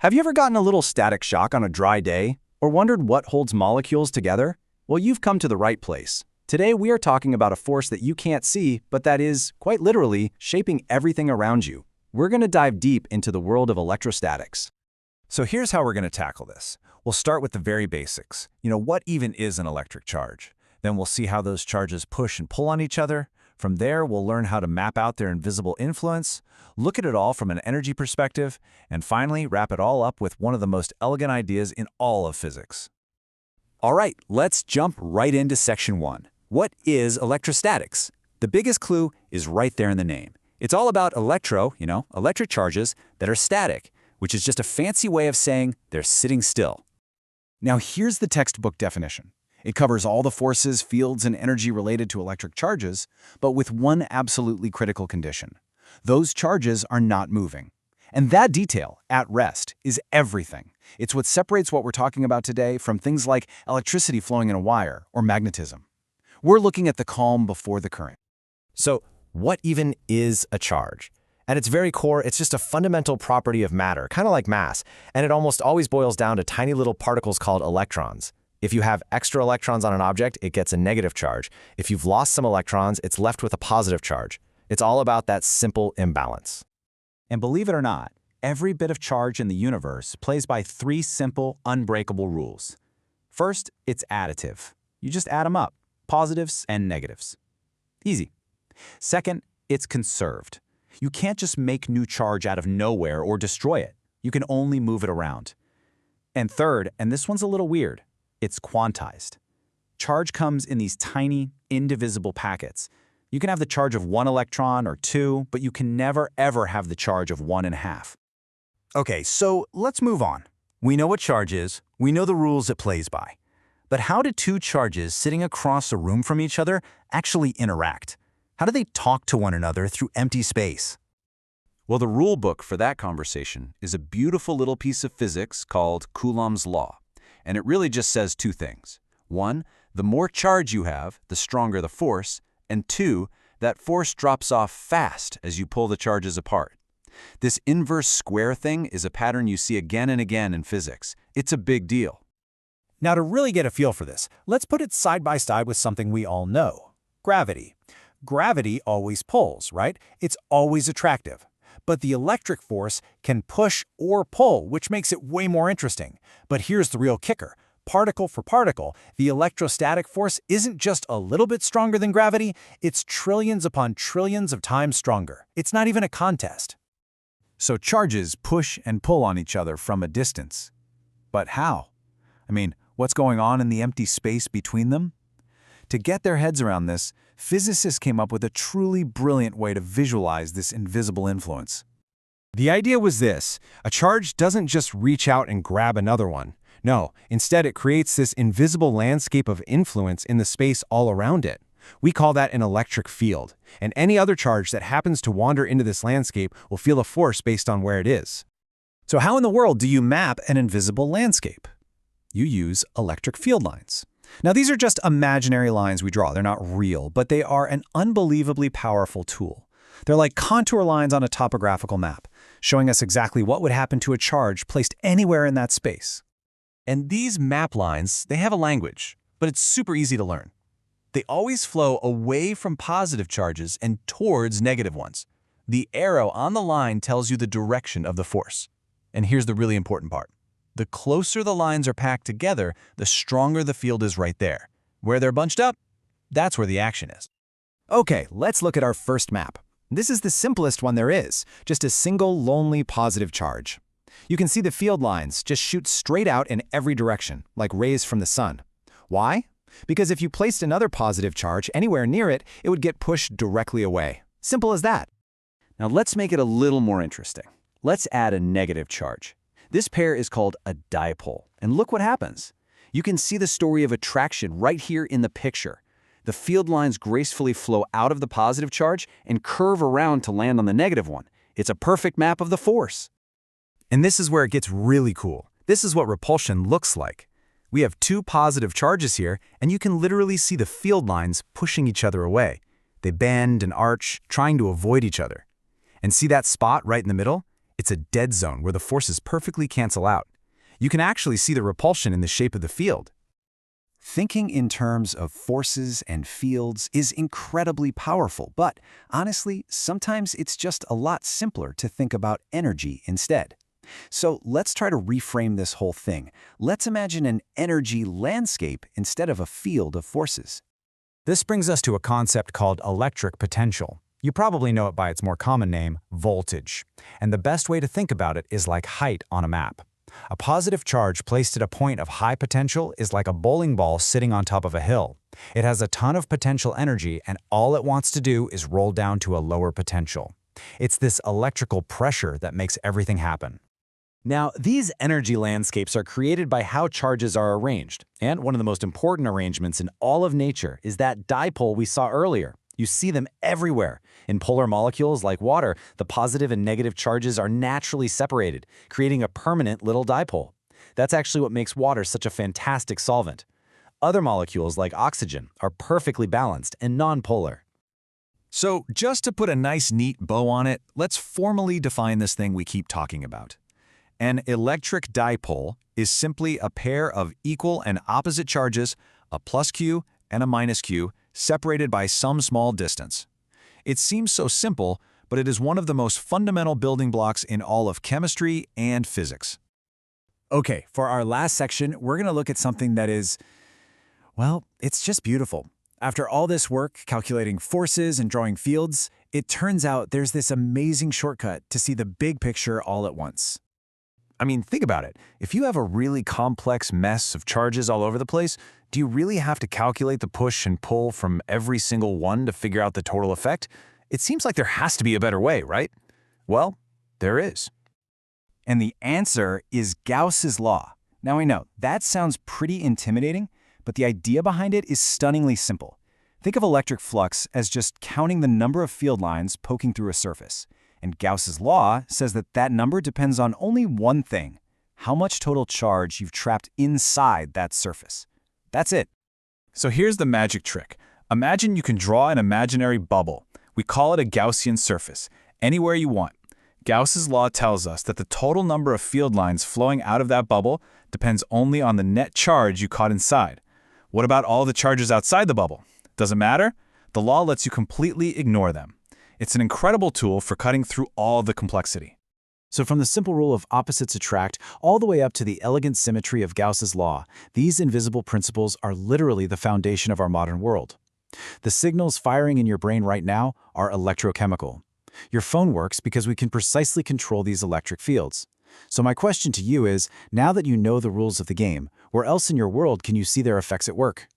Have you ever gotten a little static shock on a dry day, or wondered what holds molecules together? Well, you've come to the right place. Today we are talking about a force that you can't see, but that is, quite literally, shaping everything around you. We're going to dive deep into the world of electrostatics. So here's how we're going to tackle this. We'll start with the very basics. What even is an electric charge? Then we'll see how those charges push and pull on each other. From there, we'll learn how to map out their invisible influence, look at it all from an energy perspective, and finally wrap it all up with one of the most elegant ideas in all of physics. All right, let's jump right into section 1. What is electrostatics? The biggest clue is right there in the name. It's all about electric charges that are static, which is just a fancy way of saying they're sitting still. Now here's the textbook definition. It covers all the forces, fields, and energy related to electric charges, but with one absolutely critical condition. Those charges are not moving. And that detail, at rest, is everything. It's what separates what we're talking about today from things like electricity flowing in a wire or magnetism. We're looking at the calm before the current. So, what even is a charge? At its very core, it's just a fundamental property of matter, kind of like mass, and it almost always boils down to tiny little particles called electrons. If you have extra electrons on an object, it gets a negative charge. If you've lost some electrons, it's left with a positive charge. It's all about that simple imbalance. And believe it or not, every bit of charge in the universe plays by 3 simple, unbreakable rules. First, it's additive. You just add them up, positives and negatives. Easy. Second, it's conserved. You can't just make new charge out of nowhere or destroy it. You can only move it around. And third, and this one's a little weird, it's quantized. Charge comes in these tiny, indivisible packets. You can have the charge of 1 electron or 2, but you can never, ever have the charge of 1.5. Okay, so let's move on. We know what charge is, we know the rules it plays by. But how do 2 charges sitting across a room from each other actually interact? How do they talk to one another through empty space? Well, the rule book for that conversation is a beautiful little piece of physics called Coulomb's law. And it really just says 2 things. 1, the more charge you have, the stronger the force. And 2, that force drops off fast as you pull the charges apart. This inverse square thing is a pattern you see again and again in physics. It's a big deal. Now, to really get a feel for this, let's put it side by side with something we all know: gravity. Gravity always pulls, right? It's always attractive. But the electric force can push or pull, which makes it way more interesting. But here's the real kicker. Particle for particle, the electrostatic force isn't just a little bit stronger than gravity, it's trillions upon trillions of times stronger. It's not even a contest. So charges push and pull on each other from a distance. But how? What's going on in the empty space between them? To get their heads around this, physicists came up with a truly brilliant way to visualize this invisible influence. The idea was this: a charge doesn't just reach out and grab another one. No, instead it creates this invisible landscape of influence in the space all around it. We call that an electric field, and any other charge that happens to wander into this landscape will feel a force based on where it is. So how in the world do you map an invisible landscape? You use electric field lines. Now, these are just imaginary lines we draw. They're not real, but they are an unbelievably powerful tool. They're like contour lines on a topographical map, showing us exactly what would happen to a charge placed anywhere in that space. And these map lines, they have a language, but it's super easy to learn. They always flow away from positive charges and towards negative ones. The arrow on the line tells you the direction of the force. And here's the really important part. The closer the lines are packed together, the stronger the field is right there. Where they're bunched up, that's where the action is. Okay, let's look at our first map. This is the simplest one there is, just a single lonely positive charge. You can see the field lines just shoot straight out in every direction, like rays from the sun. Why? Because if you placed another positive charge anywhere near it, it would get pushed directly away. Simple as that. Now let's make it a little more interesting. Let's add a negative charge. This pair is called a dipole, and look what happens. You can see the story of attraction right here in the picture. The field lines gracefully flow out of the positive charge and curve around to land on the negative one. It's a perfect map of the force. And this is where it gets really cool. This is what repulsion looks like. We have 2 positive charges here, and you can literally see the field lines pushing each other away. They bend and arch, trying to avoid each other. And see that spot right in the middle? It's a dead zone where the forces perfectly cancel out. You can actually see the repulsion in the shape of the field. Thinking in terms of forces and fields is incredibly powerful, but honestly, sometimes it's just a lot simpler to think about energy instead. So let's try to reframe this whole thing. Let's imagine an energy landscape instead of a field of forces. This brings us to a concept called electric potential. You probably know it by its more common name, voltage. And the best way to think about it is like height on a map. A positive charge placed at a point of high potential is like a bowling ball sitting on top of a hill. It has a ton of potential energy, and all it wants to do is roll down to a lower potential. It's this electrical pressure that makes everything happen. Now, these energy landscapes are created by how charges are arranged. And one of the most important arrangements in all of nature is that dipole we saw earlier. You see them everywhere. In polar molecules like water, the positive and negative charges are naturally separated, creating a permanent little dipole. That's actually what makes water such a fantastic solvent. Other molecules like oxygen are perfectly balanced and nonpolar. So just to put a nice neat bow on it, let's formally define this thing we keep talking about. An electric dipole is simply a pair of equal and opposite charges, a plus Q and a minus Q, separated by some small distance. It seems so simple, but it is one of the most fundamental building blocks in all of chemistry and physics. Okay, for our last section, we're going to look at something that is, well, it's just beautiful. After all this work calculating forces and drawing fields, it turns out there's this amazing shortcut to see the big picture all at once. I mean, think about it. If you have a really complex mess of charges all over the place, do you really have to calculate the push and pull from every single one to figure out the total effect? It seems like there has to be a better way, right? Well, there is. And the answer is Gauss's law. Now I know, that sounds pretty intimidating, but the idea behind it is stunningly simple. Think of electric flux as just counting the number of field lines poking through a surface. And Gauss's law says that that number depends on only one thing: how much total charge you've trapped inside that surface. That's it. So here's the magic trick. Imagine you can draw an imaginary bubble. We call it a Gaussian surface, anywhere you want. Gauss's law tells us that the total number of field lines flowing out of that bubble depends only on the net charge you caught inside. What about all the charges outside the bubble? Doesn't matter? The law lets you completely ignore them. It's an incredible tool for cutting through all the complexity. So from the simple rule of opposites attract all the way up to the elegant symmetry of Gauss's law, these invisible principles are literally the foundation of our modern world. The signals firing in your brain right now are electrochemical. Your phone works because we can precisely control these electric fields. So my question to you is, now that you know the rules of the game, where else in your world can you see their effects at work?